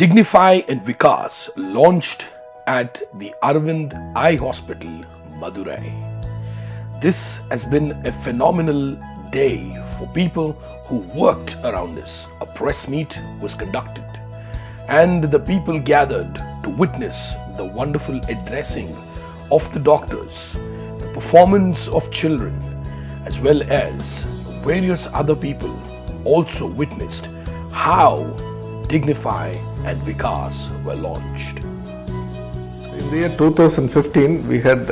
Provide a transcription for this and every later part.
DIGNIFY and VIKAS launched at the ARAVIND Eye Hospital, Madurai. This has been a phenomenal day for people who worked around this. A press meet was conducted and the people gathered to witness the wonderful addressing of the doctors, the performance of children, as well as various other people also witnessed how DIGNIFY and VIKAS were launched. In the year 2015, we had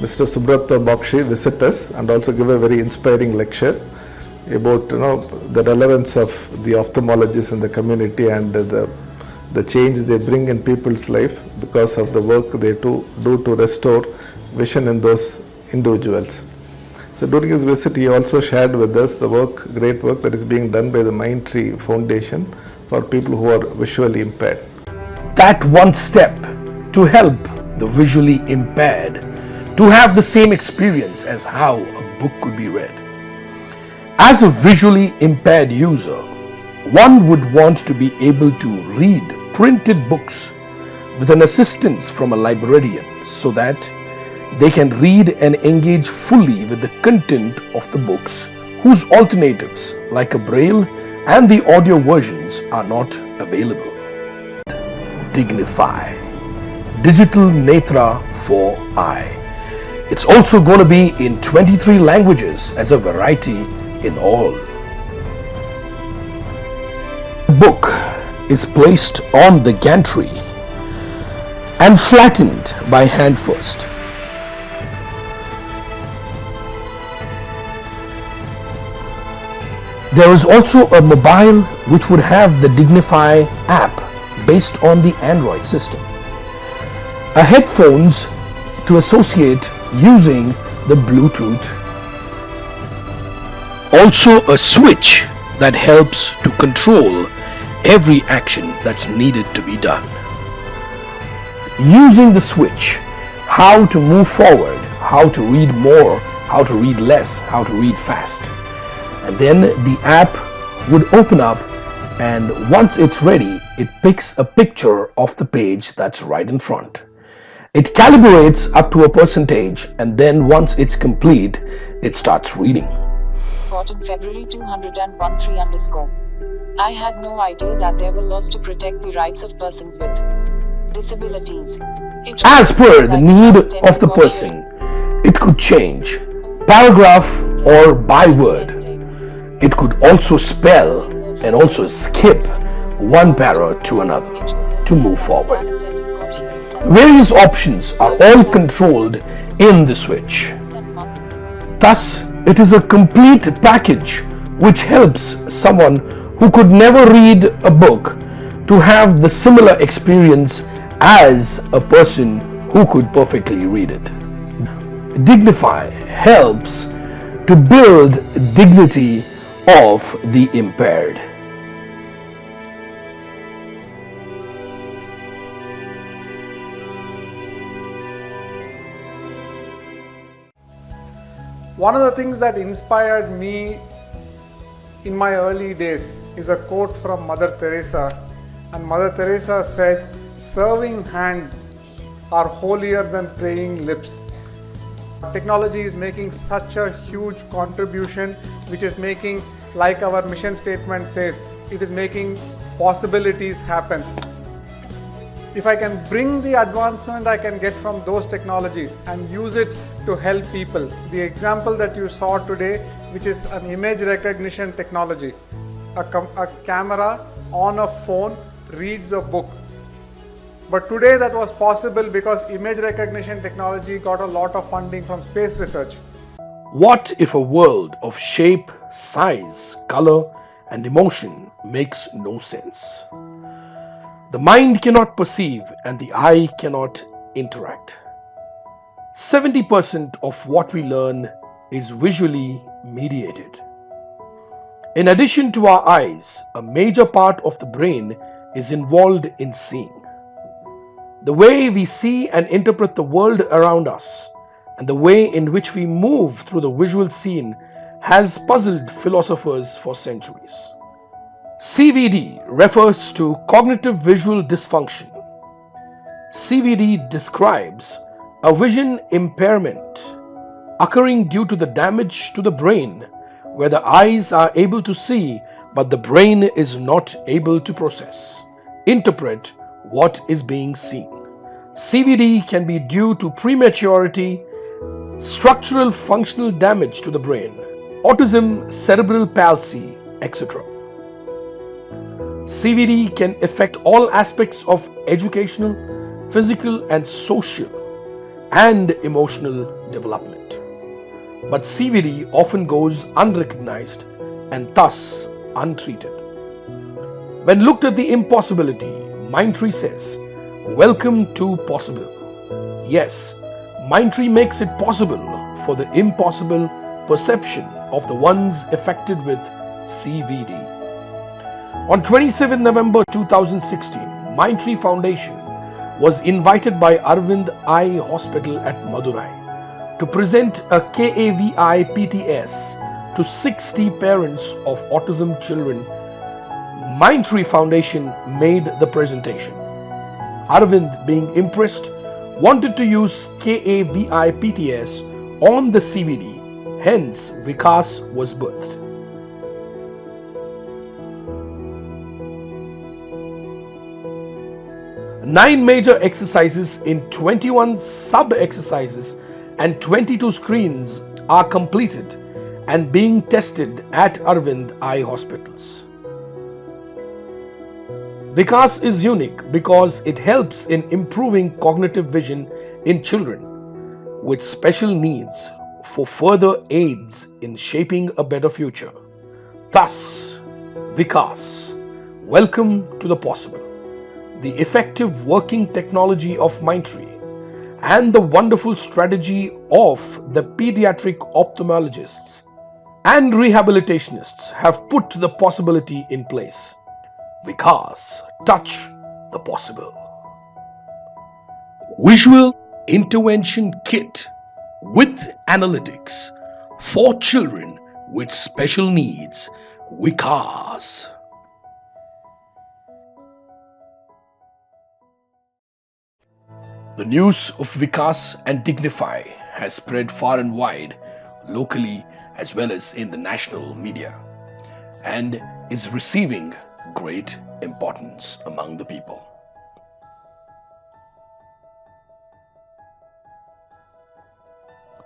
Mr. Subrata Bakshi visit us and also give a very inspiring lecture about the relevance of the ophthalmologists in the community and the change they bring in people's life because of the work they do to restore vision in those individuals. So during his visit, he also shared with us the great work that is being done by the MINTREE Foundation for people who are visually impaired. That one step to help the visually impaired to have the same experience as how a book could be read. As a visually impaired user, one would want to be able to read printed books with an assistance from a librarian so that they can read and engage fully with the content of the books whose alternatives like a braille and the audio versions are not available. DIGNIFY, Digital Netra for Eye. It's also going to be in 23 languages as a variety in all. The book is placed on the gantry and flattened by hand first. There is also a mobile which would have the DIGNIFY app based on the Android system. A headphones to associate using the Bluetooth. Also a switch that helps to control every action that's needed to be done. Using the switch, how to move forward, how to read more, how to read less, how to read fast. And then the app would open up, and once it's ready, it picks a picture of the page that's right in front. It calibrates up to a percentage, and then once it's complete, it starts reading. Got in February 201-3_. I had no idea that there were laws to protect the rights of persons with disabilities. As per the need of the person, it could change paragraph or byword. It could also spell and also skip one para to another to move forward. Various options are all controlled in the switch. Thus, it is a complete package which helps someone who could never read a book to have the similar experience as a person who could perfectly read it. DIGNIFY helps to build dignity of the impaired. One of the things that inspired me in my early days is a quote from Mother Teresa, and Mother Teresa said, "Serving hands are holier than praying lips." Technology is making such a huge contribution, which is making, like our mission statement says, it is making possibilities happen. If I can bring the advancement I can get from those technologies and use it to help people, the example that you saw today, which is an image recognition technology, a camera on a phone reads a book. But today that was possible because image recognition technology got a lot of funding from space research. What if a world of shape, size, color, and emotion makes no sense? The mind cannot perceive and the eye cannot interact. 70% of what we learn is visually mediated. In addition to our eyes, a major part of the brain is involved in seeing. The way we see and interpret the world around us and the way in which we move through the visual scene has puzzled philosophers for centuries. CVD refers to cognitive visual dysfunction. CVD describes a vision impairment occurring due to the damage to the brain, where the eyes are able to see but the brain is not able to process, interpret what is being seen. CVD can be due to prematurity, structural functional damage to the brain, autism, cerebral palsy, etc. CVD can affect all aspects of educational, physical and social and emotional development. But CVD often goes unrecognized and thus untreated. When looked at the impossibility, MINTREE says, "Welcome to possible." Yes, MINTREE makes it possible for the impossible perception of the ones affected with CVD. On 27 November 2016, MINTREE Foundation was invited by ARAVIND Eye Hospital at Madurai to present a KAVI PTS to 60 parents of autism children. MINTREE Foundation made the presentation. ARAVIND, being impressed, wanted to use KAVI PTS on the CVD, hence VIKAS was birthed. Nine major exercises in 21 sub-exercises and 22 screens are completed and being tested at ARAVIND Eye Hospitals. VIKAS is unique because it helps in improving cognitive vision in children with special needs for further aids in shaping a better future. Thus, VIKAS, welcome to the possible, the effective working technology of MINTREE, and the wonderful strategy of the pediatric ophthalmologists and rehabilitationists have put the possibility in place. VIKAS, touch the possible. Visual Intervention Kit with Analytics for children with special needs. VIKAS. The news of VIKAS and DIGNIFY has spread far and wide, locally as well as in the national media, and is receiving great importance among the people.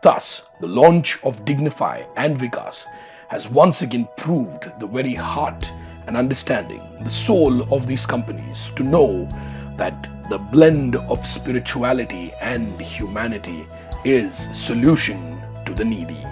Thus, the launch of DIGNIFY and VIKAS has once again proved the very heart and understanding, the soul of these companies, to know that the blend of spirituality and humanity is solution to the needy.